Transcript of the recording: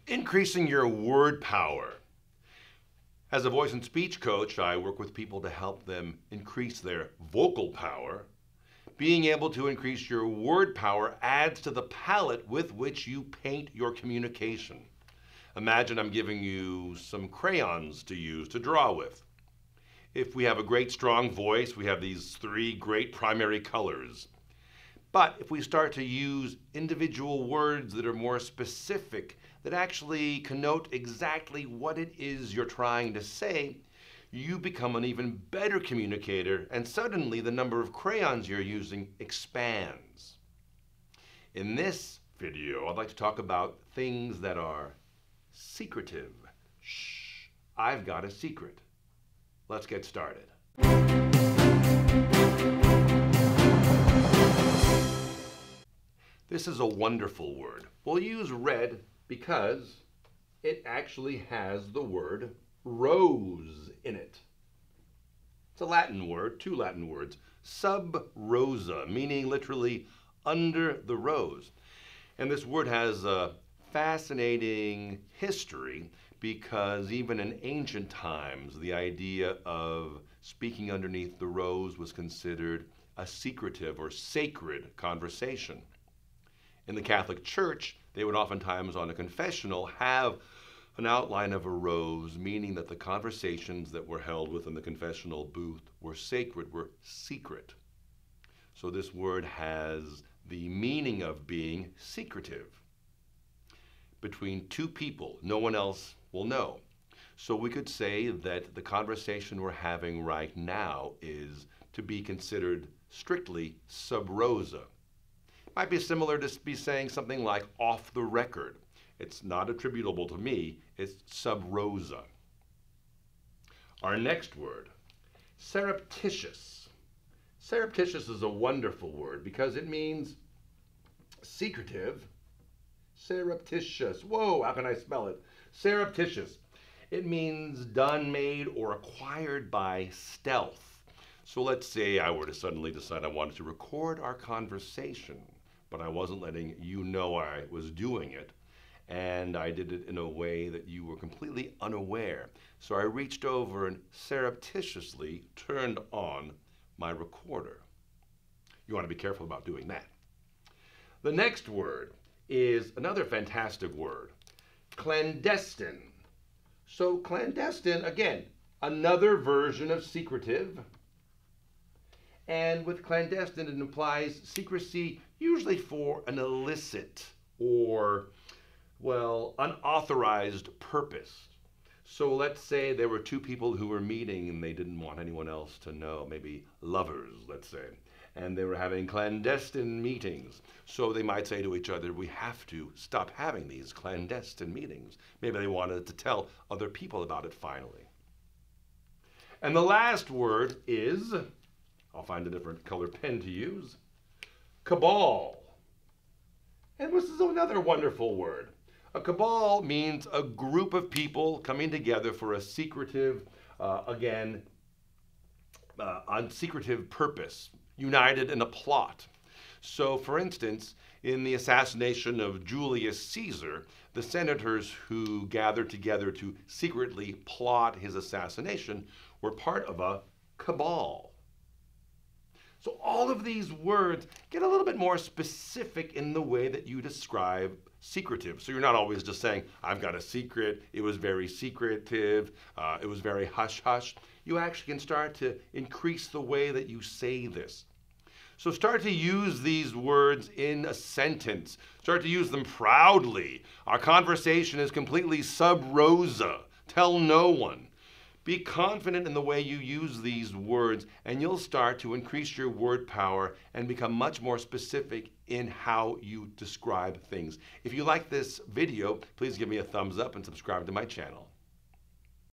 Increasing your word power. As a voice and speech coach, I work with people to help them increase their vocal power. Being able to increase your word power adds to the palette with which you paint your communication. Imagine I'm giving you some crayons to use to draw with. If we have a great strong voice, we have these three great primary colors. But if we start to use individual words that are more specific, that actually connote exactly what it is you're trying to say, you become an even better communicator, and suddenly the number of crayons you're using expands. In this video, I'd like to talk about things that are secretive. Shh, I've got a secret. Let's get started. This is a wonderful word. We'll use red because it actually has the word rose in it. It's a Latin word, two Latin words. Subrosa, meaning literally under the rose. And this word has a fascinating history because even in ancient times, the idea of speaking underneath the rose was considered a secretive or sacred conversation. In the Catholic Church, they would oftentimes on a confessional have an outline of a rose, meaning that the conversations that were held within the confessional booth were sacred, were secret. So this word has the meaning of being secretive. Between two people, no one else will know. So we could say that the conversation we're having right now is to be considered strictly sub rosa. Might be similar to be saying something like off the record. It's not attributable to me, it's sub rosa. Our next word, surreptitious. Surreptitious is a wonderful word because it means secretive. Surreptitious. Whoa, how can I spell it? Surreptitious. It means done, made, or acquired by stealth. So let's say I were to suddenly decide I wanted to record our conversation, but I wasn't letting you know I was doing it. And I did it in a way that you were completely unaware. So I reached over and surreptitiously turned on my recorder. You want to be careful about doing that. The next word is another fantastic word, clandestine. So clandestine, again, another version of secretive. And with clandestine, it implies secrecy, usually for an illicit or, well, unauthorized purpose. So let's say there were two people who were meeting and they didn't want anyone else to know, maybe lovers, let's say, and they were having clandestine meetings. So they might say to each other, we have to stop having these clandestine meetings. Maybe they wanted to tell other people about it finally. And the last word is, I'll find a different color pen to use, cabal. And this is another wonderful word. A cabal means a group of people coming together for a secretive, on secretive purpose, united in a plot. So, for instance, in the assassination of Julius Caesar, the senators who gathered together to secretly plot his assassination were part of a cabal. So all of these words get a little bit more specific in the way that you describe secretive. So you're not always just saying, I've got a secret, it was very secretive, it was very hush-hush. You actually can start to increase the way that you say this. So start to use these words in a sentence. Start to use them proudly. Our conversation is completely sub rosa. Tell no one. Be confident in the way you use these words, and you'll start to increase your word power and become much more specific in how you describe things. If you like this video, please give me a thumbs up and subscribe to my channel.